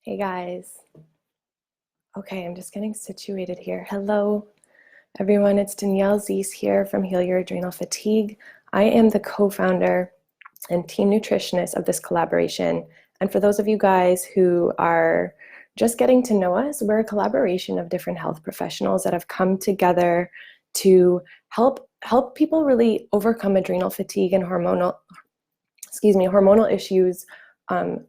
Hey guys. Okay, I'm just getting situated here. Hello, everyone. It's Danielle Zeese here from Heal Your Adrenal Fatigue. I am the co-founder and team nutritionist of this collaboration. And for those of you guys who are just getting to know us, we're a collaboration of different health professionals that have come together to help people really overcome adrenal fatigue and hormonal issues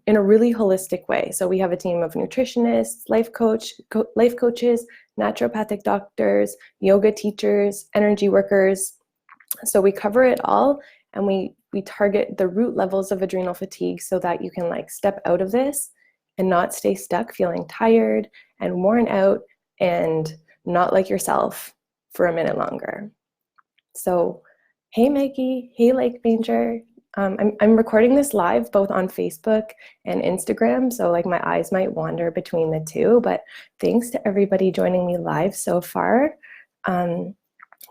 in a really holistic way. So we have a team of nutritionists, life coaches, naturopathic doctors, yoga teachers, energy workers. So we cover it all, and we target the root levels of adrenal fatigue so that you can step out of this and not stay stuck feeling tired and worn out and not like yourself for a minute longer. So, hey Maggie, hey Lake Ranger. I'm recording this live both on Facebook and Instagram, so my eyes might wander between the two, but thanks to everybody joining me live so far.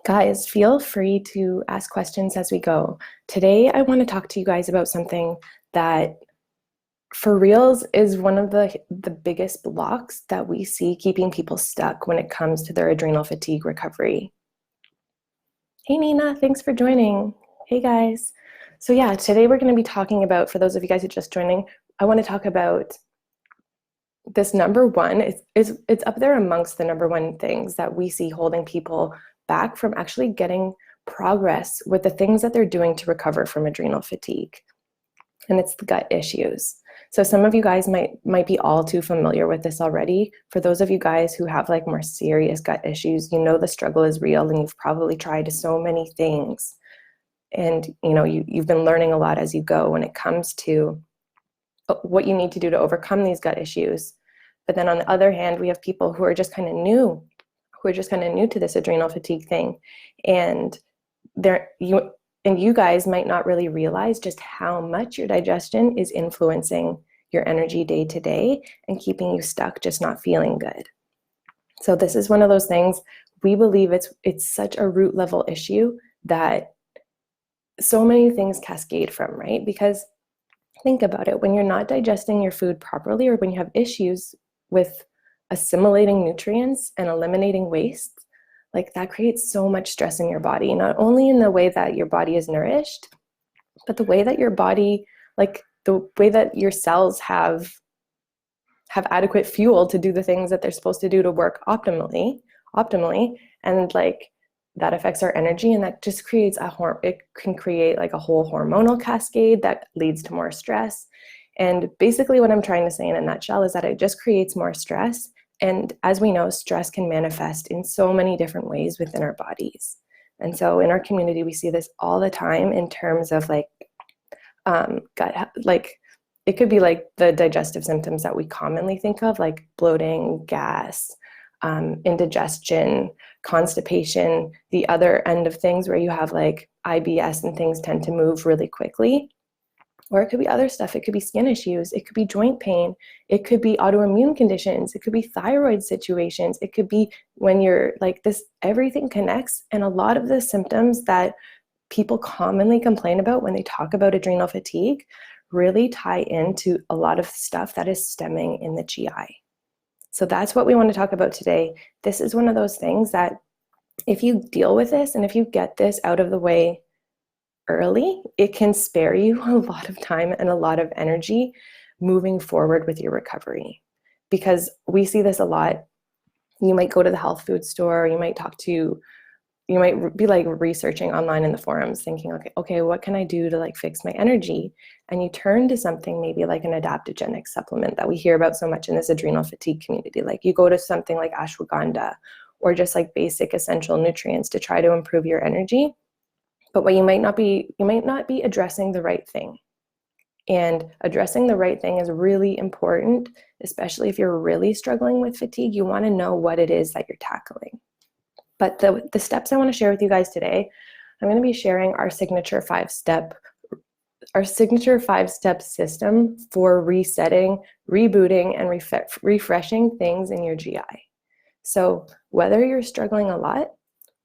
Guys, feel free to ask questions as we go. Today, I want to talk to you guys about something that for reals is one of the biggest blocks that we see keeping people stuck when it comes to their adrenal fatigue recovery. Hey Nina, thanks for joining. Hey guys. So yeah, today we're going to be talking about, for those of you guys who are just joining, I want to talk about this number one. It's up there amongst the number one things that we see holding people back from actually getting progress with the things that they're doing to recover from adrenal fatigue. And it's the gut issues. So some of you guys might be all too familiar with this already. For those of you guys who have more serious gut issues, you know the struggle is real and you've probably tried so many things. And you've been learning a lot as you go when it comes to what you need to do to overcome these gut issues. But then on the other hand, we have people who are just kind of new to this adrenal fatigue thing. And you guys might not really realize just how much your digestion is influencing your energy day to day and keeping you stuck, just not feeling good. So this is one of those things we believe it's such a root level issue that so many things cascade from, right? Because think about it, when you're not digesting your food properly, or when you have issues with assimilating nutrients and eliminating waste, that creates so much stress in your body, not only in the way that your body is nourished, but the way that your body, the way that your cells have adequate fuel to do the things that they're supposed to do to work optimally, and that affects our energy, and that just creates it can create a whole hormonal cascade that leads to more stress. And basically what I'm trying to say in a nutshell is that it just creates more stress. And as we know, stress can manifest in so many different ways within our bodies. And so in our community, we see this all the time in terms of gut, it could be the digestive symptoms that we commonly think of, like bloating, gas, indigestion, constipation, the other end of things where you have IBS and things tend to move really quickly. Or it could be other stuff. It could be skin issues. It could be joint pain. It could be autoimmune conditions. It could be thyroid situations. It could be when you're this, everything connects. And a lot of the symptoms that people commonly complain about when they talk about adrenal fatigue really tie into a lot of stuff that is stemming in the GI. So that's what we want to talk about today. This is one of those things that if you deal with this and if you get this out of the way early, it can spare you a lot of time and a lot of energy moving forward with your recovery. Because we see this a lot. You might go to the health food store, you might be researching online in the forums thinking, okay, what can I do to fix my energy? And you turn to something maybe like an adaptogenic supplement that we hear about so much in this adrenal fatigue community. You go to something like ashwagandha or just basic essential nutrients to try to improve your energy. But what you might not be addressing the right thing. And addressing the right thing is really important, especially if you're really struggling with fatigue. You want to know what it is that you're tackling. But the steps I want to share with you guys today, I'm going to be sharing our signature five-step system for resetting, rebooting, and refreshing things in your GI. So whether you're struggling a lot,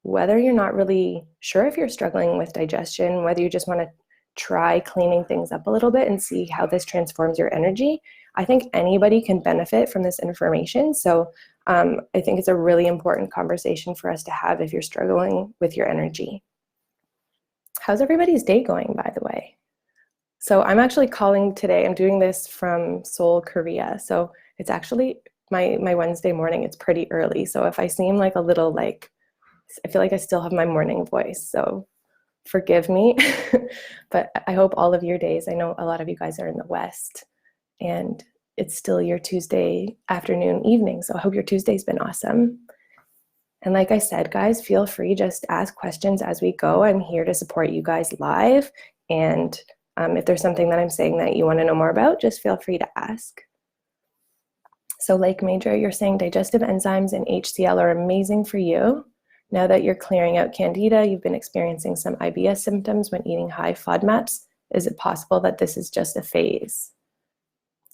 whether you're not really sure if you're struggling with digestion, whether you just want to try cleaning things up a little bit and see how this transforms your energy, I think anybody can benefit from this information. So I think it's a really important conversation for us to have if you're struggling with your energy. How's everybody's day going, by the way? So I'm actually calling today. I'm doing this from Seoul, Korea. So it's actually my Wednesday morning. It's pretty early. So if I seem like a little like, I feel like I still have my morning voice. So forgive me. But I hope all of your days, I know a lot of you guys are in the West and it's still your Tuesday afternoon, evening. So I hope your Tuesday's been awesome. And like I said, guys, feel free, just ask questions as we go. I'm here to support you guys live. And if there's something that I'm saying that you want to know more about, just feel free to ask. So Lake Major, you're saying digestive enzymes and HCl are amazing for you. Now that you're clearing out candida, you've been experiencing some IBS symptoms when eating high FODMAPs. Is it possible that this is just a phase?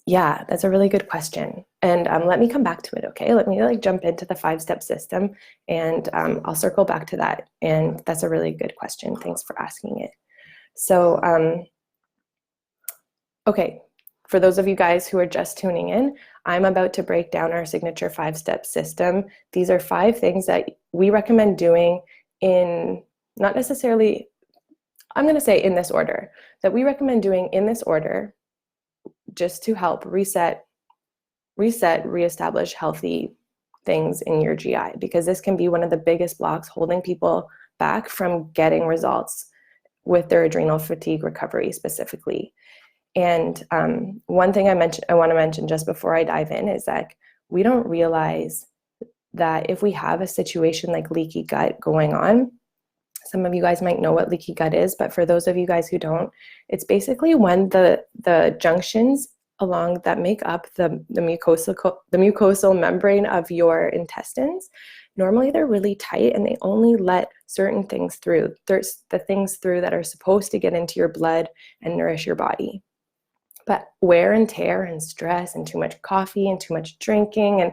Yeah, that's a really good question. And let me come back to it, okay? Let me like jump into the 5-step system and I'll circle back to that. And that's a really good question. Thanks for asking it. So, okay, for those of you guys who are just tuning in, I'm about to break down our signature 5-step system. These are 5 things that we recommend doing in, not necessarily, I'm gonna say in this order, that we recommend doing in this order just to help reestablish healthy things in your GI, because this can be one of the biggest blocks holding people back from getting results with their adrenal fatigue recovery specifically. And one thing I want to mention just before I dive in is that we don't realize that if we have a situation like leaky gut going on, some of you guys might know what leaky gut is, but for those of you guys who don't, it's basically when the junctions along that make up the mucosal membrane of your intestines, normally they're really tight and they only let certain things through. There's the things through that are supposed to get into your blood and nourish your body. But wear and tear and stress and too much coffee and too much drinking and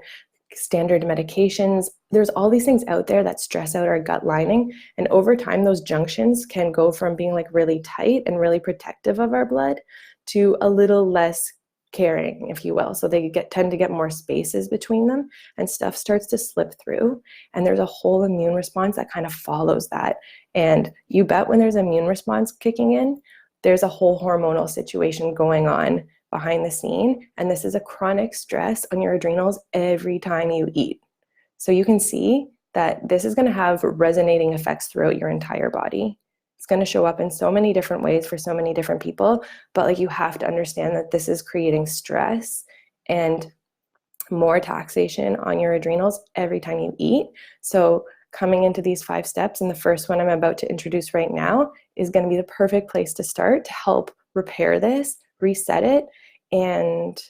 standard medications, there's all these things out there that stress out our gut lining. And over time, those junctions can go from being like really tight and really protective of our blood to a little less caring, if you will. So they tend to get more spaces between them and stuff starts to slip through. And there's a whole immune response that kind of follows that. And you bet when there's an immune response kicking in, there's a whole hormonal situation going on behind the scene. And this is a chronic stress on your adrenals every time you eat. So you can see that this is going to have resonating effects throughout your entire body. It's going to show up in so many different ways for so many different people, but like you have to understand that this is creating stress and more taxation on your adrenals every time you eat. So coming into these 5 steps, and the first one I'm about to introduce right now is going to be the perfect place to start to help repair this, reset it, and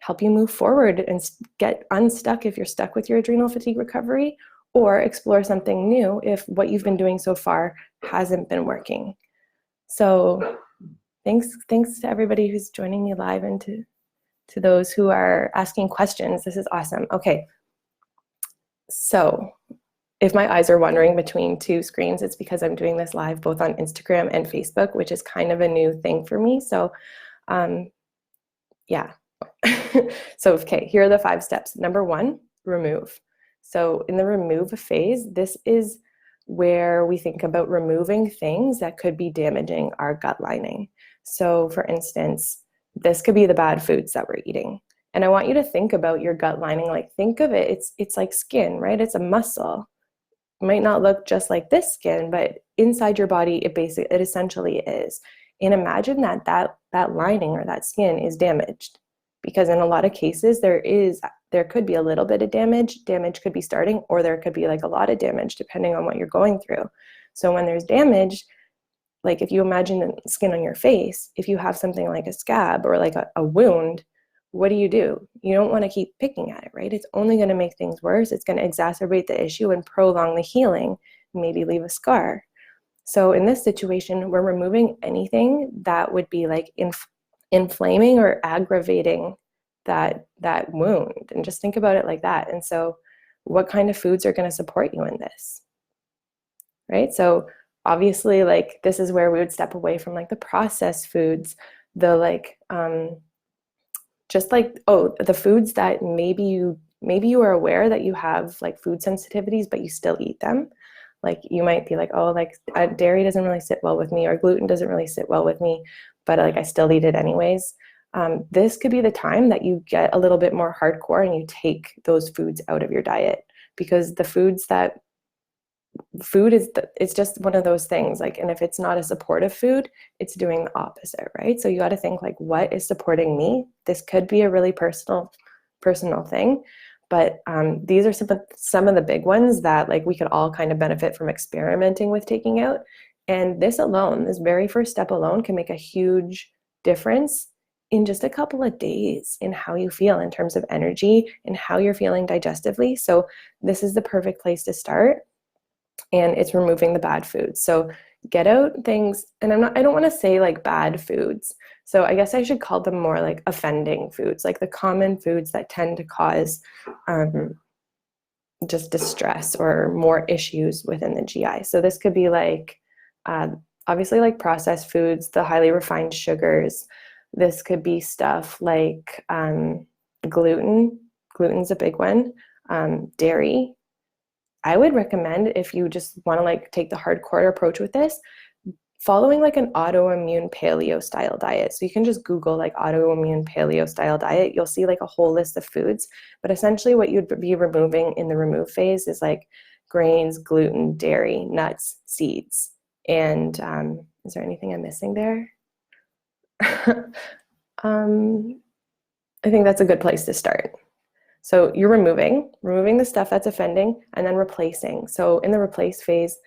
help you move forward and get unstuck if you're stuck with your adrenal fatigue recovery, or explore something new if what you've been doing so far hasn't been working. So thanks to everybody who's joining me live and to those who are asking questions. This is awesome. Okay, so if my eyes are wandering between 2 screens, it's because I'm doing this live both on Instagram and Facebook, which is kind of a new thing for me. So yeah. So, okay, here are the 5 steps. Number 1, remove. So in the remove phase, this is where we think about removing things that could be damaging our gut lining. So for instance, this could be the bad foods that we're eating. And I want you to think about your gut lining, like think of it, it's like skin, right? It's a muscle. It might not look just like this skin, but inside your body, it essentially is. And imagine that lining or that skin is damaged, because in a lot of cases there could be a little bit of damage. Damage could be starting, or there could be like a lot of damage depending on what you're going through. So when there's damage, like if you imagine the skin on your face, if you have something like a scab or like a wound, what do? You don't want to keep picking at it, right? It's only going to make things worse. It's going to exacerbate the issue and prolong the healing, maybe leave a scar. So in this situation, we're removing anything that would be like inflaming or aggravating that wound. And just think about it like that. And so what kind of foods are going to support you in this, right? So obviously, like this is where we would step away from like the processed foods, the like just like, oh, the foods that maybe you are aware that you have like food sensitivities, but you still eat them. Like you might be like, oh, like dairy doesn't really sit well with me, or gluten doesn't really sit well with me, but like I still eat it anyways. This could be the time that you get a little bit more hardcore and you take those foods out of your diet, because the foods that food is it's just one of those things, like, and if it's not a supportive food, it's doing the opposite, right? So you got to think like, what is supporting me? This could be a really personal thing, but these are some of the big ones that like we could all kind of benefit from experimenting with taking out. And this alone, this very first step alone, can make a huge difference in just a couple of days in how you feel in terms of energy and how you're feeling digestively. So this is the perfect place to start. And it's removing the bad foods. So get out things, and I don't want to say like bad foods. So I guess I should call them more like offending foods, like the common foods that tend to cause just distress or more issues within the GI. So this could be like, obviously like processed foods, the highly refined sugars. This could be stuff like gluten. Gluten's a big one. Dairy. I would recommend, if you just want to like take the hardcore approach with this, following like an autoimmune paleo style diet. So you can just Google like autoimmune paleo style diet. You'll see like a whole list of foods, but essentially what you'd be removing in the remove phase is like grains, gluten, dairy, nuts, seeds. And is there anything I'm missing there? I think that's a good place to start. So you're removing the stuff that's offending and then replacing. So in the replace phase,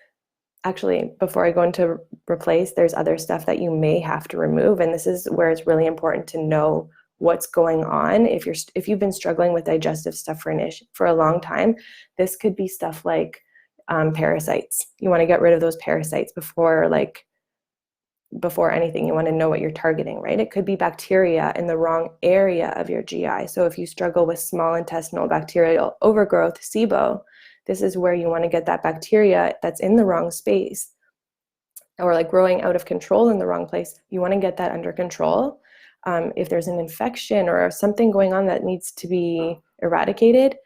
actually, before I go into replace, there's other stuff that you may have to remove. And this is where it's really important to know what's going on. If you've been struggling with digestive stuff for a long time, this could be stuff like parasites. You want to get rid of those parasites before anything. You want to know what you're targeting, right? It could be bacteria in the wrong area of your GI. So if you struggle with small intestinal bacterial overgrowth, SIBO, this is where you want to get that bacteria that's in the wrong space, or like growing out of control in the wrong place. You want to get that under control. If there's an infection or something going on that needs to be eradicated,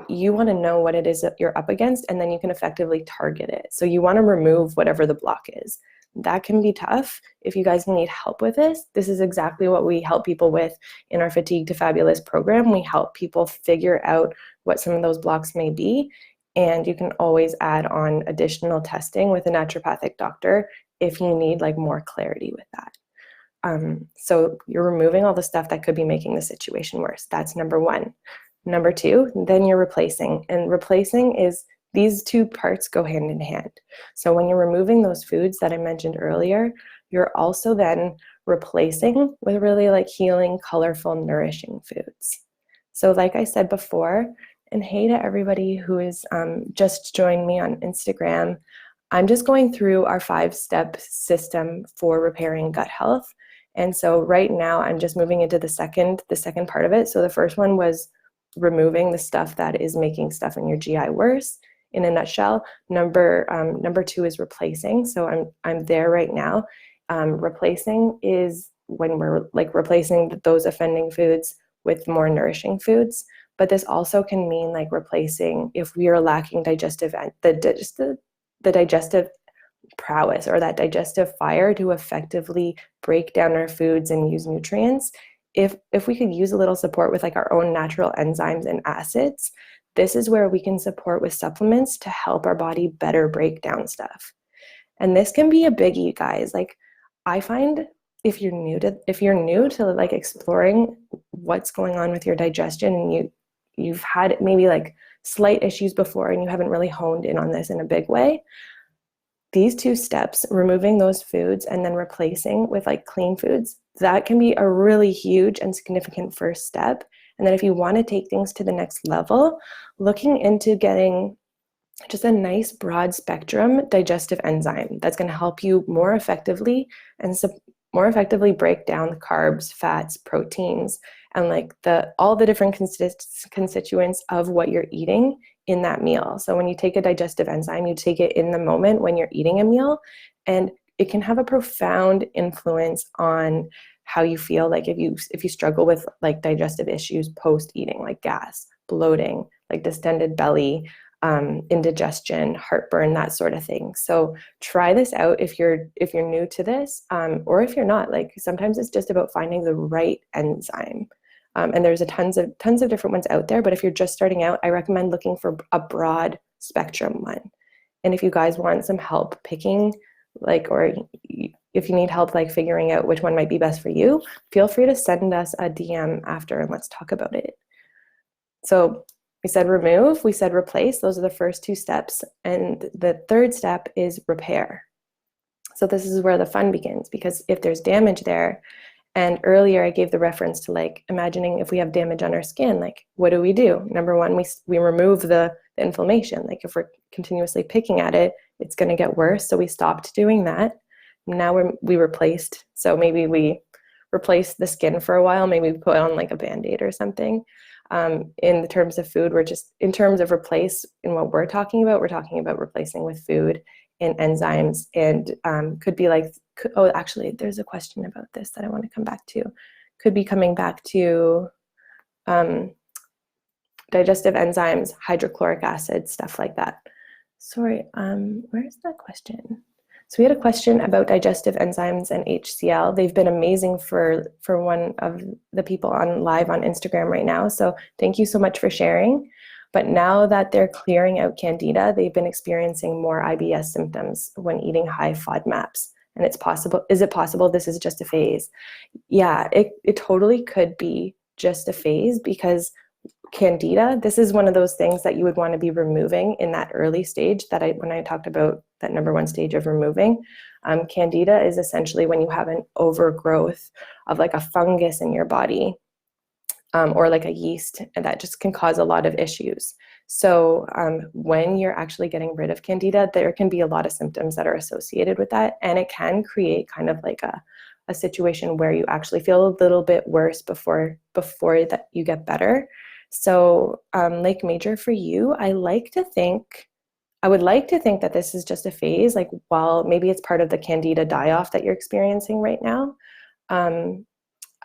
you want to know what it is that you're up against, and then you can effectively target it. So you want to remove whatever the block is. That can be tough. If you guys need help with this is exactly what we help people with in our Fatigue to Fabulous program. We help people figure out what some of those blocks may be, and you can always add on additional testing with a naturopathic doctor if you need like more clarity with that. So you're removing all the stuff that could be making the situation worse. That's number one. Number two, then you're replacing, and replacing is these two parts go hand in hand. So when you're removing those foods that I mentioned earlier, you're also then replacing with really like healing, colorful, nourishing foods. So like I said before, and hey to everybody who is just joined me on Instagram, I'm just going through our 5-step system for repairing gut health. And so right now I'm just moving into the second part of it. So the first one was removing the stuff that is making stuff in your GI worse. In a nutshell, number two is replacing. So I'm there right now. Replacing is when we're like replacing those offending foods with more nourishing foods. But this also can mean like replacing if we are lacking the digestive prowess or that digestive fire to effectively break down our foods and use nutrients. If we could use a little support with like our own natural enzymes and acids, this is where we can support with supplements to help our body better break down stuff. And this can be a biggie, guys. Like I find if you're new to like exploring what's going on with your digestion, and you've had maybe like slight issues before and you haven't really honed in on this in a big way, these 2 steps, removing those foods and then replacing with like clean foods, that can be a really huge and significant first step. And then if you want to take things to the next level, looking into getting just a nice broad spectrum digestive enzyme that's going to help you more effectively break down the carbs, fats, proteins, and like all the different constituents of what you're eating in that meal. So when you take a digestive enzyme, you take it in the moment when you're eating a meal, and it can have a profound influence on how you feel, like if you struggle with like digestive issues post eating, like gas, bloating, like distended belly, indigestion, heartburn, that sort of thing. So try this out if you're new to this, or if you're not. Like sometimes it's just about finding the right enzyme. And there's tons of different ones out there, but if you're just starting out, I recommend looking for a broad spectrum one. And if you guys want some help picking, like, or if you need help like figuring out which one might be best for you, feel free to send us a DM after and let's talk about it. So we said remove, we said replace. Those are the first two steps. And the third step is repair. So this is where the fun begins, because if there's damage there, and earlier I gave the reference to like imagining if we have damage on our skin, like what do? Number one, we remove the inflammation. Like if we're continuously picking at it, it's going to get worse. So we stopped doing that. Now we replaced. So maybe we replaced the skin for a while. Maybe we put on like a Band-Aid or something. In the terms of food, in terms of replace, in what we're talking about replacing with food and enzymes, and could be like, actually, there's a question about this that I want to come back to. Could be coming back to digestive enzymes, hydrochloric acid, stuff like that. Sorry, where's that question? So we had a question about digestive enzymes and HCl. They've been amazing for one of the people on live on Instagram right now. So thank you so much for sharing. But now that they're clearing out candida, they've been experiencing more IBS symptoms when eating high FODMAPs. And it's possible, is it possible this is just a phase? Yeah, it totally could be just a phase, because candida, this is one of those things that you would want to be removing in that early stage that when I talked about that number one stage of removing. Candida is essentially when you have an overgrowth of like a fungus in your body, or like a yeast, and that just can cause a lot of issues. So when you're actually getting rid of candida, there can be a lot of symptoms that are associated with that, and it can create kind of like a situation where you actually feel a little bit worse before that you get better. So Lake Major, for you, I would like to think that this is just a phase, like while maybe it's part of the candida die-off that you're experiencing right now.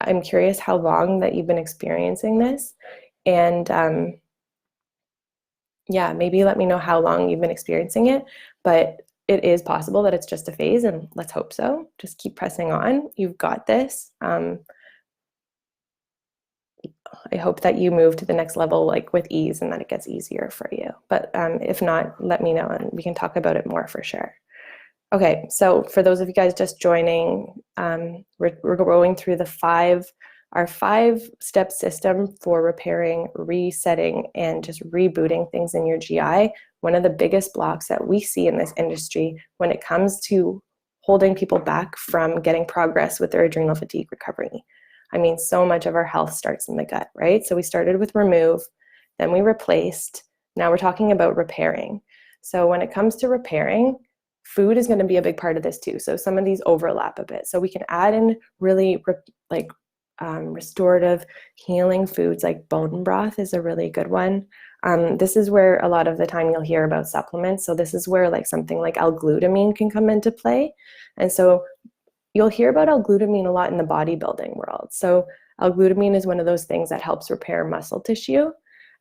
I'm curious how long that you've been experiencing this, and yeah, maybe let me know how long you've been experiencing it, but it is possible that it's just a phase, and let's hope so. Just keep pressing on. You've got this. I hope that you move to the next level like with ease and that it gets easier for you. But if not, let me know and we can talk about it more for sure. Okay, so for those of you guys just joining, we're going through our 5-step system for repairing, resetting, and just rebooting things in your GI. One of the biggest blocks that we see in this industry when it comes to holding people back from getting progress with their adrenal fatigue recovery. I mean, so much of our health starts in the gut, right? So we started with remove, then we replaced. Now we're talking about repairing. So when it comes to repairing, food is going to be a big part of this too. So some of these overlap a bit. So we can add in really restorative healing foods, like bone broth is a really good one. This is where a lot of the time you'll hear about supplements. So this is where like something like L-glutamine can come into play. And so you'll hear about L-glutamine a lot in the bodybuilding world. So L-glutamine is one of those things that helps repair muscle tissue.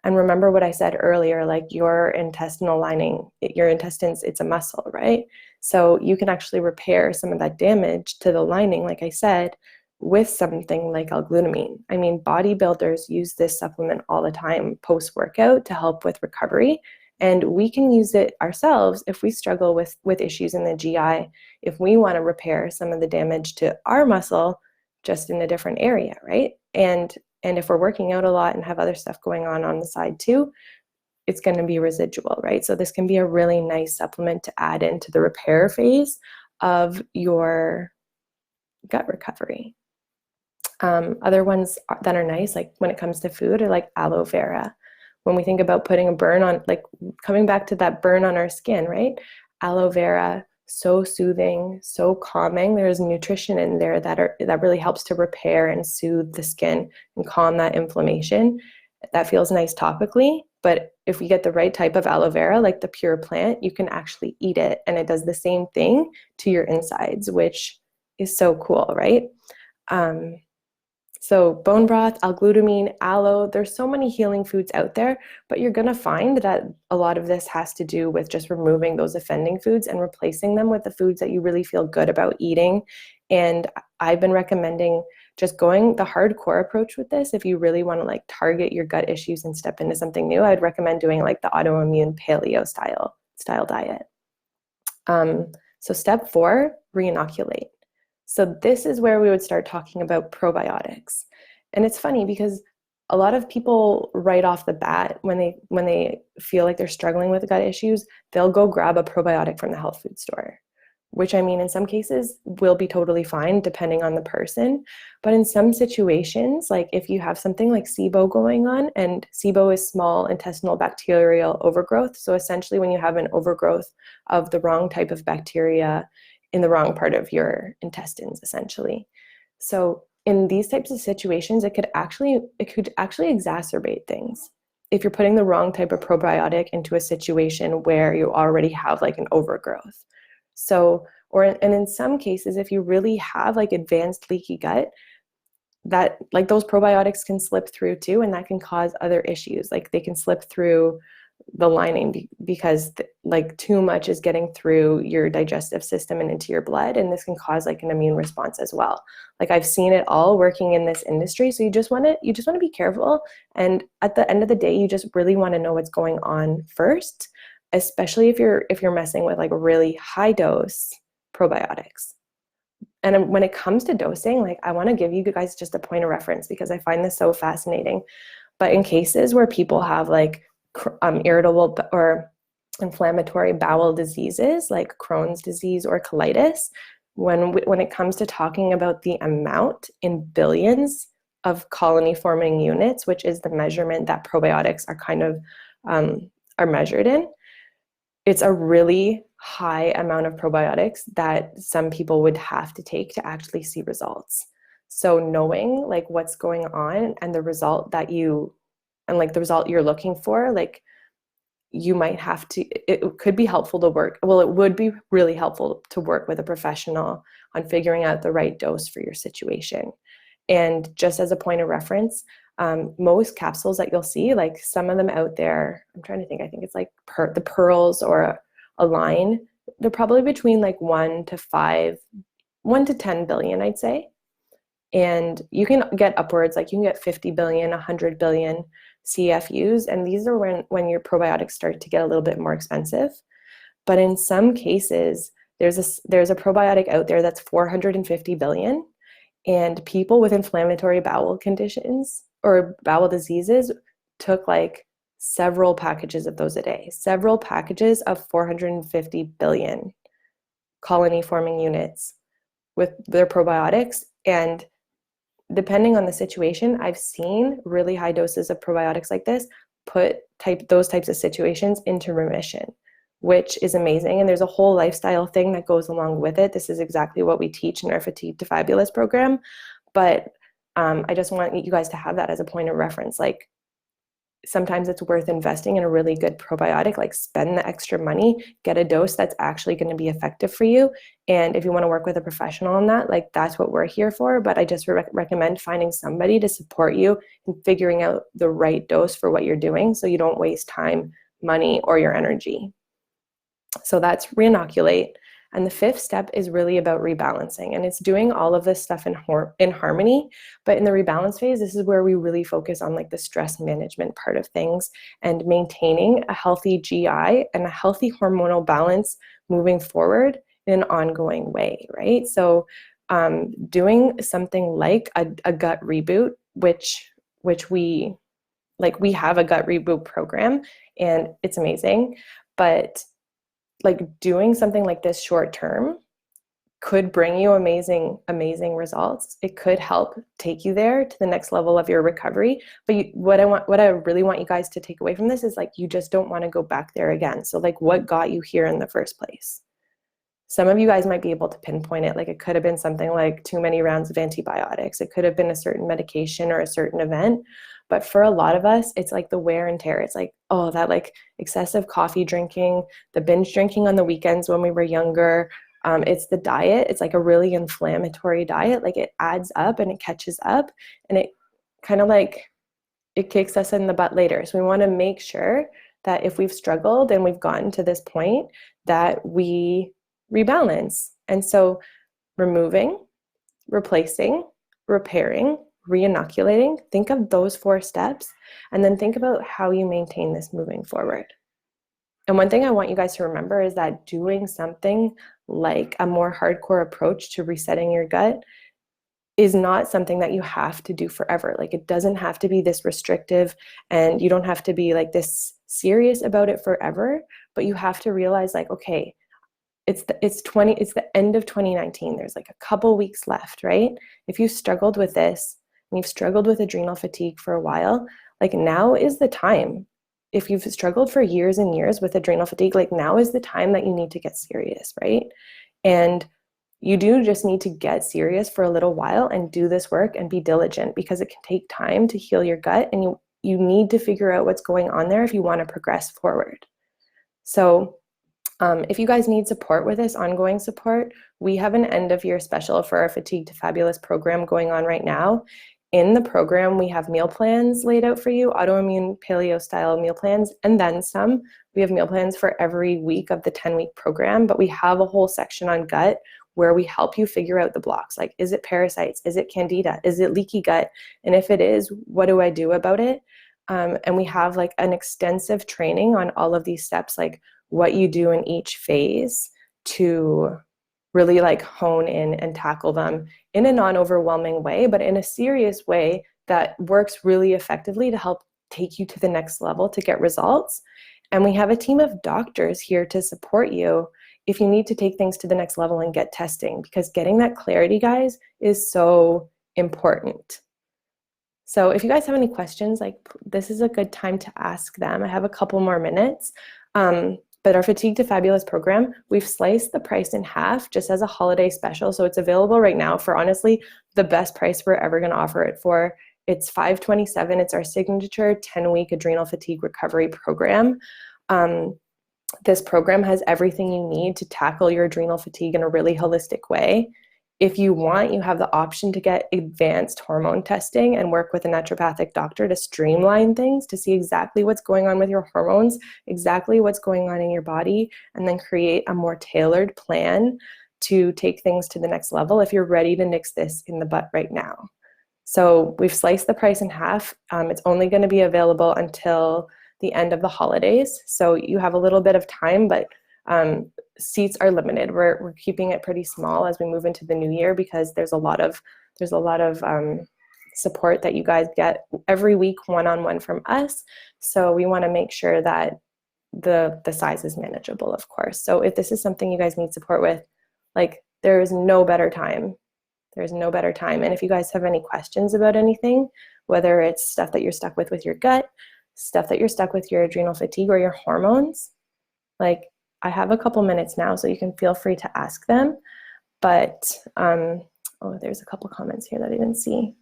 And remember what I said earlier, like your intestinal lining, your intestines, it's a muscle, right? So you can actually repair some of that damage to the lining, like I said, with something like L-glutamine. I mean, bodybuilders use this supplement all the time post-workout to help with recovery. And we can use it ourselves if we struggle with issues in the GI, if we want to repair some of the damage to our muscle just in a different area, right? And if we're working out a lot and have other stuff going on the side too, it's going to be residual, right? So this can be a really nice supplement to add into the repair phase of your gut recovery. Other ones that are nice, like when it comes to food, are like aloe vera. When we think about putting a burn on, like coming back to that burn on our skin, right? Aloe vera, so soothing, so calming. There's nutrition in there that really helps to repair and soothe the skin and calm that inflammation. That feels nice topically, but if we get the right type of aloe vera, like the pure plant, you can actually eat it, and it does the same thing to your insides, which is so cool, right? So bone broth, L-glutamine, aloe, there's so many healing foods out there, but you're going to find that a lot of this has to do with just removing those offending foods and replacing them with the foods that you really feel good about eating. And I've been recommending just going the hardcore approach with this. If you really want to like target your gut issues and step into something new, I'd recommend doing like the autoimmune paleo style diet. So step 4, reinoculate. So this is where we would start talking about probiotics. And it's funny because a lot of people right off the bat, when they feel like they're struggling with gut issues, they'll go grab a probiotic from the health food store, which I mean, in some cases will be totally fine depending on the person. But in some situations, like if you have something like SIBO going on, and SIBO is small intestinal bacterial overgrowth. So essentially when you have an overgrowth of the wrong type of bacteria in the wrong part of your intestines, essentially. So in these types of situations, it could actually exacerbate things if you're putting the wrong type of probiotic into a situation where you already have like an overgrowth. So, and in some cases, if you really have like advanced leaky gut, that like those probiotics can slip through too, and that can cause other issues. Like they can slip through the lining because like too much is getting through your digestive system and into your blood, and this can cause like an immune response as well. Like I've seen it all working in this industry. So you just want to be careful, and at the end of the day, you just really want to know what's going on first, especially if you're messing with like really high dose probiotics. And when it comes to dosing, like I want to give you guys just a point of reference because I find this so fascinating. But in cases where people have like irritable or inflammatory bowel diseases like Crohn's disease or colitis, when it comes to talking about the amount in billions of colony forming units, which is the measurement that probiotics are kind of are measured in, it's a really high amount of probiotics that some people would have to take to actually see results. So knowing like what's going on and the result you're looking for, like you might have to, it could be helpful to work. Well, it would be really helpful to work with a professional on figuring out the right dose for your situation. And just as a point of reference, most capsules that you'll see, like some of them out there, I'm trying to think, I think it's like the pearls or a line, they're probably between like 1 to 10 billion, I'd say. And you can get upwards, like you can get 50 billion, 100 billion CFUs. And these are when your probiotics start to get a little bit more expensive. But in some cases, there's a probiotic out there that's 450 billion. And people with inflammatory bowel conditions or bowel diseases took like several packages of those a day, several packages of 450 billion colony forming units with their probiotics. And depending on the situation, I've seen really high doses of probiotics like this put those types of situations into remission, which is amazing. And there's a whole lifestyle thing that goes along with it. This is exactly what we teach in our Fatigue to Fabulous program. But I just want you guys to have that as a point of reference. Like sometimes it's worth investing in a really good probiotic, like spend the extra money, get a dose that's actually going to be effective for you. And if you want to work with a professional on that, like that's what we're here for. But I just recommend finding somebody to support you in figuring out the right dose for what you're doing so you don't waste time, money, or your energy. So that's reinoculate. And the 5th step is really about rebalancing. And it's doing all of this stuff in harmony. But in the rebalance phase, this is where we really focus on like the stress management part of things and maintaining a healthy GI and a healthy hormonal balance moving forward in an ongoing way, right? So doing something like a gut reboot, which we have a gut reboot program and it's amazing, but like doing something like this short term could bring you amazing results. It could help take you there to the next level of your recovery. But what I really want you guys to take away from this is like, you just don't want to go back there again. So like what got you here in the first place? Some of you guys might be able to pinpoint it. Like it could have been something like too many rounds of antibiotics. It could have been a certain medication or a certain event. But for a lot of us, it's like the wear and tear. It's like, oh, that like excessive coffee drinking, the binge drinking on the weekends when we were younger, It's the diet. It's like a really inflammatory diet. Like it adds up and it catches up, and it kind of like it kicks us in the butt later. So we want to make sure that if we've struggled and we've gotten to this point, that we rebalance. And so removing, replacing, repairing, re-inoculating, think of those 4 steps, and then think about how you maintain this moving forward. And one thing I want you guys to remember is that doing something like a more hardcore approach to resetting your gut is not something that you have to do forever. Like it doesn't have to be this restrictive, and you don't have to be like this serious about it forever, but you have to realize like, okay, it's the end of 2019. There's like a couple weeks left, right? If you struggled with this and you've struggled with adrenal fatigue for a while, like now is the time. If you've struggled for years and years with adrenal fatigue, like now is the time that you need to get serious, right? And you do just need to get serious for a little while and do this work and be diligent, because it can take time to heal your gut, and you need to figure out what's going on there if you want to progress forward. So if you guys need support with this, ongoing support, we have an end of year special for our Fatigue to Fabulous program going on right now. In the program, we have meal plans laid out for you, autoimmune paleo style meal plans, and then some. We have meal plans for every week of the 10-week program, but we have a whole section on gut where we help you figure out the blocks. Like, is it parasites? Is it candida? Is it leaky gut? And if it is, what do I do about it? And we have like an extensive training on all of these steps, like what you do in each phase to really like hone in and tackle them in a non-overwhelming way, but in a serious way that works really effectively to help take you to the next level to get results. And we have a team of doctors here to support you if you need to take things to the next level and get testing, because getting that clarity, guys, is so important. So if you guys have any questions, like this is a good time to ask them. I have a couple more minutes. But our Fatigue to Fabulous program, we've sliced the price in half just as a holiday special. So it's available right now for honestly the best price we're ever going to offer it for. It's $527. It's our signature 10-week adrenal fatigue recovery program. This program has everything you need to tackle your adrenal fatigue in a really holistic way. If you want, you have the option to get advanced hormone testing and work with a naturopathic doctor to streamline things, to see exactly what's going on with your hormones, exactly what's going on in your body, and then create a more tailored plan to take things to the next level if you're ready to nix this in the butt right now. So we've sliced the price in half. It's only going to be available until the end of the holidays. So you have a little bit of time, but seats are limited. We're keeping it pretty small as we move into the new year, because there's a lot of support that you guys get every week, one-on-one from us. So we want to make sure that the size is manageable, of course. So if this is something you guys need support with, like there is no better time. There's no better time. And if you guys have any questions about anything, whether it's stuff that you're stuck with your gut, stuff that you're stuck with your adrenal fatigue or your hormones, like I have a couple minutes now, so you can feel free to ask them. But, oh, there's a couple comments here that I didn't see.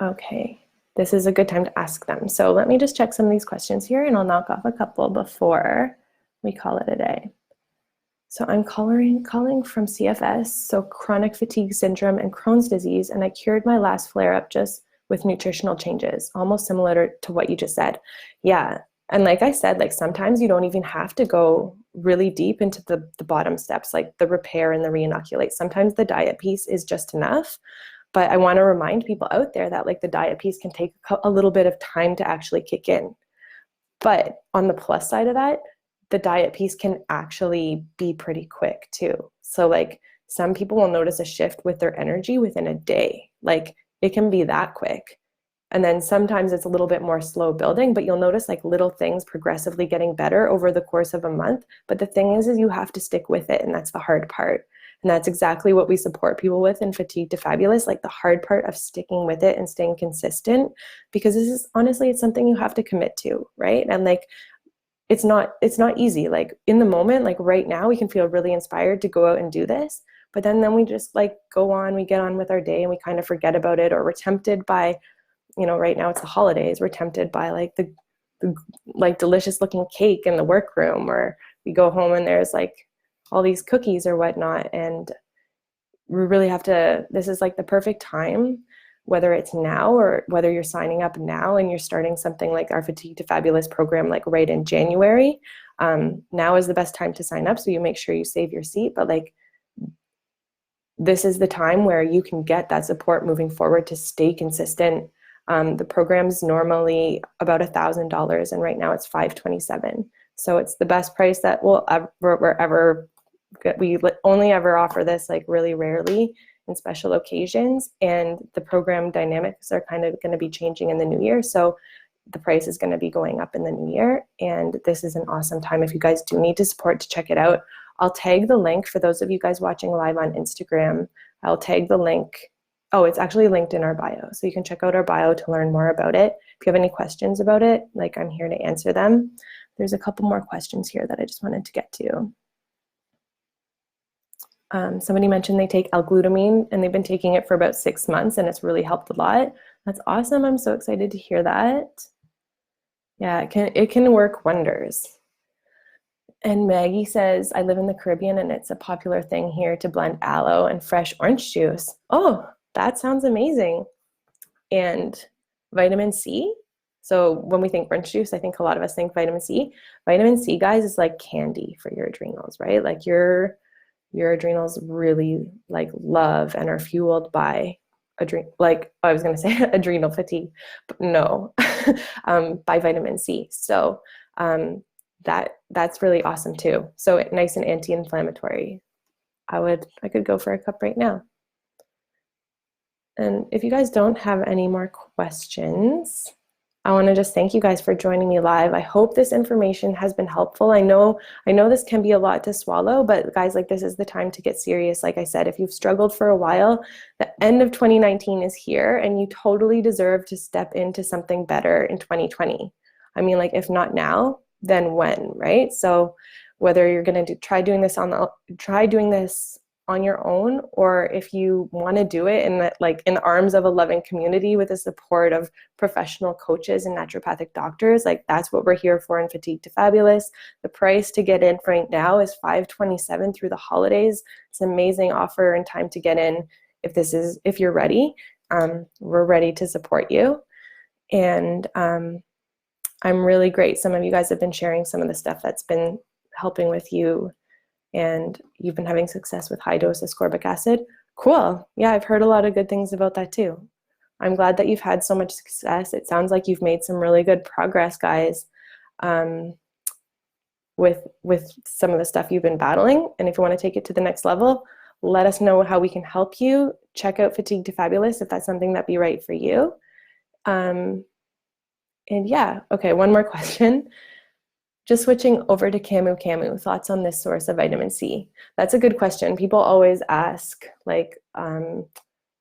Okay, this is a good time to ask them. So let me just check some of these questions here, and I'll knock off a couple before we call it a day. So I'm calling from CFS, so chronic fatigue syndrome and Crohn's disease, and I cured my last flare-up just with nutritional changes, almost similar to what you just said. Yeah. And like I said, like sometimes you don't even have to go really deep into the bottom steps, like the repair and the re-inoculate. Sometimes the diet piece is just enough. But I want to remind people out there that like the diet piece can take a little bit of time to actually kick in. But on the plus side of that, the diet piece can actually be pretty quick too. So like some people will notice a shift with their energy within a day. Like it can be that quick. And then sometimes it's a little bit more slow building, but you'll notice like little things progressively getting better over the course of a month. But the thing is you have to stick with it. And that's the hard part. And that's exactly what we support people with in Fatigue to Fabulous, like the hard part of sticking with it and staying consistent, because this is honestly, it's something you have to commit to, right? And like, it's not easy. Like in the moment, like right now, we can feel really inspired to go out and do this. But then we just like go on, we get on with our day and we kind of forget about it, or we're tempted by, you know, right now it's the holidays. We're tempted by like the like delicious looking cake in the workroom, or we go home and there's like all these cookies or whatnot, and we really have to, this is like the perfect time, whether it's now or whether you're signing up now and you're starting something like our Fatigue to Fabulous program, like right in January. Now is the best time to sign up, so you make sure you save your seat, but like this is the time where you can get that support moving forward to stay consistent. The program's normally about $1,000, and right now it's $527. So it's the best price that we're ever get. We only ever offer this like really rarely in special occasions, and the program dynamics are kind of going to be changing in the new year. So the price is going to be going up in the new year, and this is an awesome time if you guys do need to support to check it out. I'll tag the link for those of you guys watching live on Instagram. I'll tag the link. Oh, it's actually linked in our bio. So you can check out our bio to learn more about it. If you have any questions about it, like I'm here to answer them. There's a couple more questions here that I just wanted to get to. Somebody mentioned they take L-glutamine and they've been taking it for about 6 months and it's really helped a lot. That's awesome. I'm so excited to hear that. Yeah, it can work wonders. And Maggie says, I live in the Caribbean and it's a popular thing here to blend aloe and fresh orange juice. Oh, that sounds amazing. And vitamin C. So when we think orange juice, I think a lot of us think vitamin C. Vitamin C, guys, is like candy for your adrenals, right? Like your adrenals really like love and are fueled by adrenal fatigue, but no, by vitamin C. So that's really awesome too. So nice and anti-inflammatory. I could go for a cup right now. And if you guys don't have any more questions, I want to just thank you guys for joining me live. I hope this information has been helpful. I know this can be a lot to swallow, but guys, like this is the time to get serious. Like I said, if you've struggled for a while, the end of 2019 is here and you totally deserve to step into something better in 2020. I mean, like if not now, then when, right? So whether you're going to try doing this on your own, or if you want to do it in the arms of a loving community with the support of professional coaches and naturopathic doctors, like that's what we're here for in Fatigue to Fabulous. The price to get in right now is $527 through the holidays. It's an amazing offer and time to get in if you're ready. We're ready to support you. And I'm really great. Some of you guys have been sharing some of the stuff that's been helping with you, and you've been having success with high dose ascorbic acid. Cool. Yeah, I've heard a lot of good things about that too. I'm glad that you've had so much success. It sounds like you've made some really good progress, guys, with some of the stuff you've been battling. And if you want to take it to the next level, let us know how we can help you. Check out Fatigue to Fabulous if that's something that'd be right for you. And yeah, okay, one more question. Just switching over to camu, thoughts on this source of vitamin C? That's a good question. People always ask, like,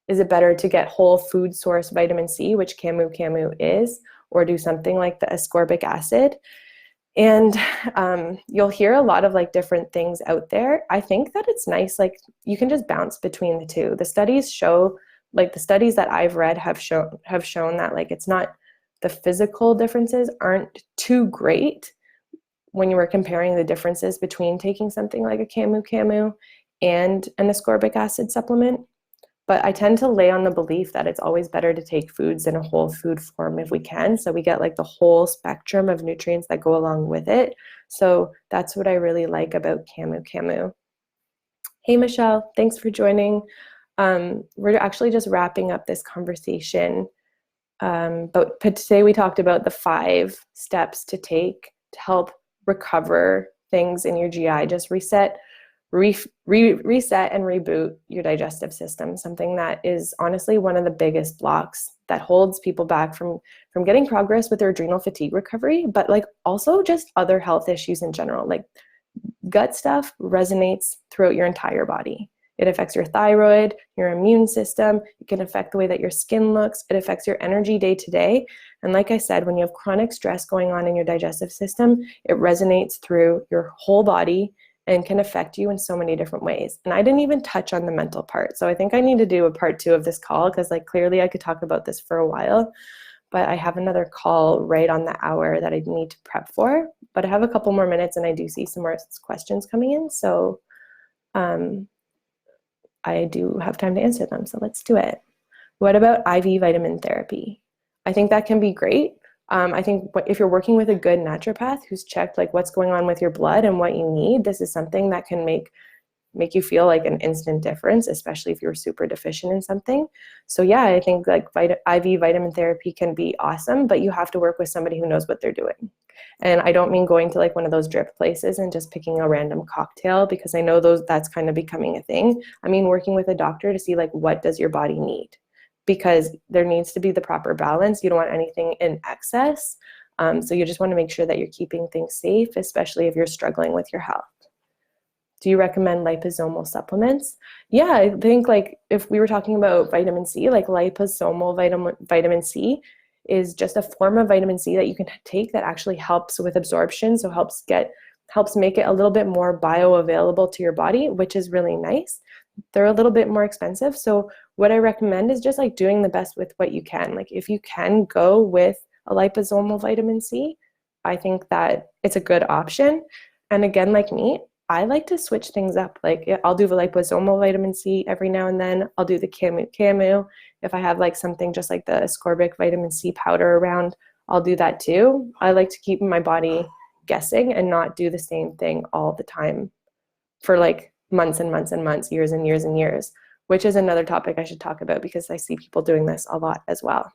is it better to get whole food source vitamin C, which camu is, or do something like the ascorbic acid? And you'll hear a lot of like different things out there. I think that it's nice, like you can just bounce between the two. The studies show, like the studies that I've read have shown that like it's not, the physical differences aren't too great when you were comparing the differences between taking something like a camu and an ascorbic acid supplement. But I tend to lay on the belief that it's always better to take foods in a whole food form if we can, so we get like the whole spectrum of nutrients that go along with it. So that's what I really like about camu. Hey Michelle, thanks for joining. We're actually just wrapping up this conversation, but today we talked about the 5 steps to take to help recover things in your GI. Just reset and reboot your digestive system, something that is honestly one of the biggest blocks that holds people back from getting progress with their adrenal fatigue recovery, but like also just other health issues in general. Like gut stuff resonates throughout your entire body. It affects your thyroid, your immune system. It can affect the way that your skin looks. It affects your energy day to day. And like I said, when you have chronic stress going on in your digestive system, it resonates through your whole body and can affect you in so many different ways. And I didn't even touch on the mental part. So I think I need to do a part 2 of this call because like clearly I could talk about this for a while. but I have another call right on the hour that I need to prep for. But I have a couple more minutes and I do see some more questions coming in. So I do have time to answer them. So let's do it. What about IV vitamin therapy? I think that can be great. I think if you're working with a good naturopath who's checked like what's going on with your blood and what you need, this is something that can make you feel like an instant difference, especially if you're super deficient in something. So yeah, I think like IV vitamin therapy can be awesome, but you have to work with somebody who knows what they're doing. And I don't mean going to like one of those drip places and just picking a random cocktail, because I know that's kind of becoming a thing. I mean, working with a doctor to see like what does your body need, because there needs to be the proper balance. You don't want anything in excess. So you just want to make sure that you're keeping things safe, especially if you're struggling with your health. Do you recommend liposomal supplements? Yeah, I think like if we were talking about vitamin C, like liposomal vitamin C is just a form of vitamin C that you can take that actually helps with absorption. So helps make it a little bit more bioavailable to your body, which is really nice. They're a little bit more expensive. So what I recommend is just like doing the best with what you can. Like if you can go with a liposomal vitamin C, I think that it's a good option. And again, like me, I like to switch things up. Like I'll do the liposomal vitamin C every now and then. I'll do the camu. If I have like something just like the ascorbic vitamin C powder around, I'll do that too. I like to keep my body guessing and not do the same thing all the time for like months and months and months, years and years and years, which is another topic I should talk about because I see people doing this a lot as well.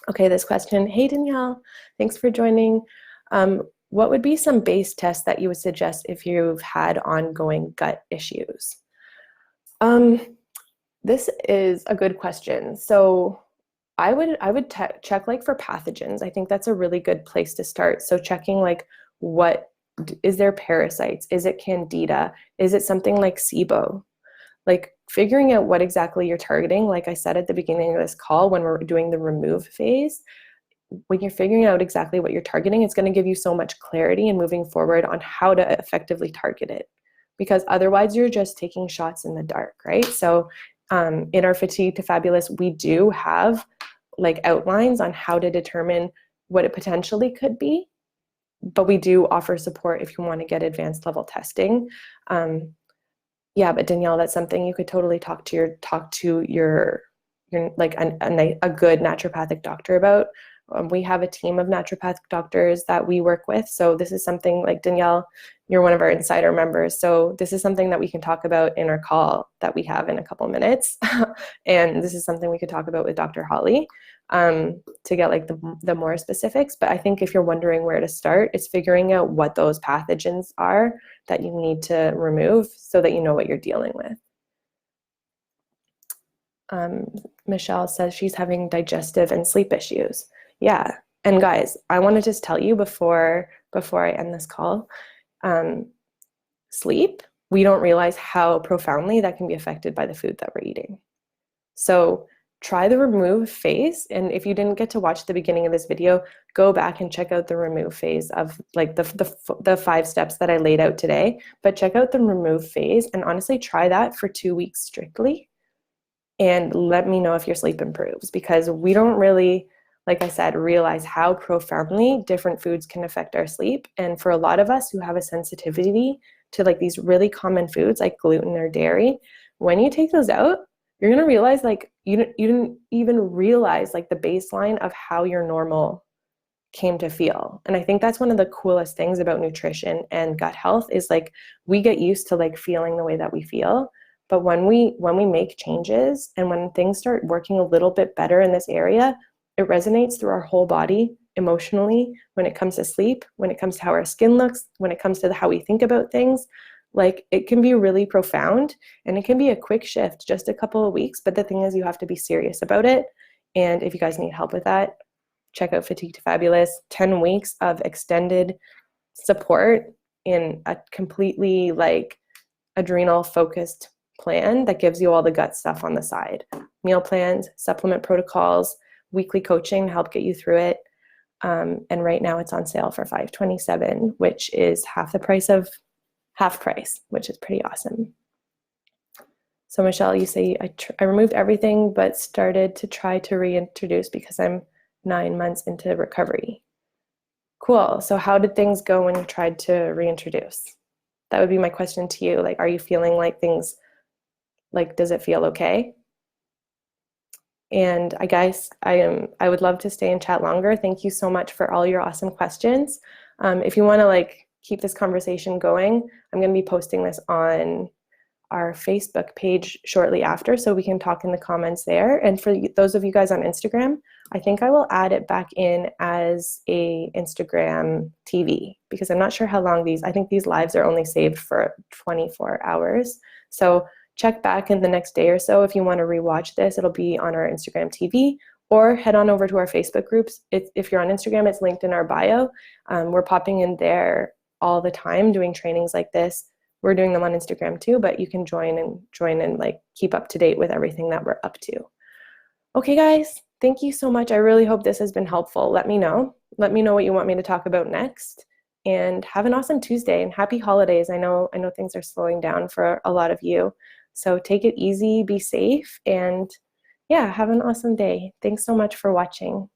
Okay, this question. Hey, Danielle, thanks for joining. What would be some base tests that you would suggest if you've had ongoing gut issues? This is a good question. So I would check like for pathogens. I think that's a really good place to start. So checking like is there parasites? Is it candida? Is it something like SIBO? Like figuring out what exactly you're targeting. Like I said at the beginning of this call, when we're doing the remove phase, when you're figuring out exactly what you're targeting, it's going to give you so much clarity and moving forward on how to effectively target it. Because otherwise you're just taking shots in the dark, right? So in our Fatigue to Fabulous, we do have like outlines on how to determine what it potentially could be, but we do offer support if you want to get advanced level testing. Yeah, but Danielle, that's something you could totally talk to your like a good naturopathic doctor about. We have a team of naturopathic doctors that we work with. So this is something like Danielle, you're one of our insider members. So this is something that we can talk about in our call that we have in a couple minutes. And this is something we could talk about with Dr. Holly to get like the more specifics. But I think if you're wondering where to start, it's figuring out what those pathogens are that you need to remove so that you know what you're dealing with. Michelle says she's having digestive and sleep issues. Yeah. And guys, I want to just tell you before I end this call, sleep, we don't realize how profoundly that can be affected by the food that we're eating. So try the remove phase. And if you didn't get to watch the beginning of this video, go back and check out the remove phase of like the 5 steps that I laid out today. But check out the remove phase and honestly try that for 2 weeks strictly. And let me know if your sleep improves, because we don't really, like I said, realize how profoundly different foods can affect our sleep. And for a lot of us who have a sensitivity to like these really common foods like gluten or dairy, when you take those out, you're going to realize like you didn't even realize like the baseline of how your normal came to feel. And I think that's one of the coolest things about nutrition and gut health is like we get used to like feeling the way that we feel. But when we make changes and when things start working a little bit better in this area, it resonates through our whole body emotionally when it comes to sleep, when it comes to how our skin looks, when it comes to how we think about things. Like it can be really profound and it can be a quick shift, just a couple of weeks. But the thing is, you have to be serious about it. And if you guys need help with that, check out Fatigue to Fabulous, 10 weeks of extended support in a completely like adrenal focused plan that gives you all the gut stuff on the side. Meal plans, supplement protocols, weekly coaching to help get you through it. And right now it's on sale for $527, which is half price, which is pretty awesome. So Michelle, you say I removed everything but started to try to reintroduce because I'm 9 months into recovery. Cool. So how did things go when you tried to reintroduce? That would be my question to you. Like, are you feeling like things, like, does it feel okay? And I guess I would love to stay and chat longer. Thank you so much for all your awesome questions. If you want to like keep this conversation going, I'm going to be posting this on our Facebook page shortly after, so we can talk in the comments there. And for those of you guys on Instagram, I think I will add it back in as a Instagram TV, because I'm not sure how long I think these lives are only saved for 24 hours. So check back in the next day or so if you want to rewatch this. It'll be on our Instagram TV, or head on over to our Facebook groups. If you're on Instagram, it's linked in our bio. We're popping in there all the time doing trainings like this. We're doing them on Instagram too, but you can join and like keep up to date with everything that we're up to. Okay, guys, thank you so much. I really hope this has been helpful. Let me know. Let me know what you want me to talk about next. And have an awesome Tuesday and happy holidays. I know things are slowing down for a lot of you. So take it easy, be safe, and yeah, have an awesome day. Thanks so much for watching.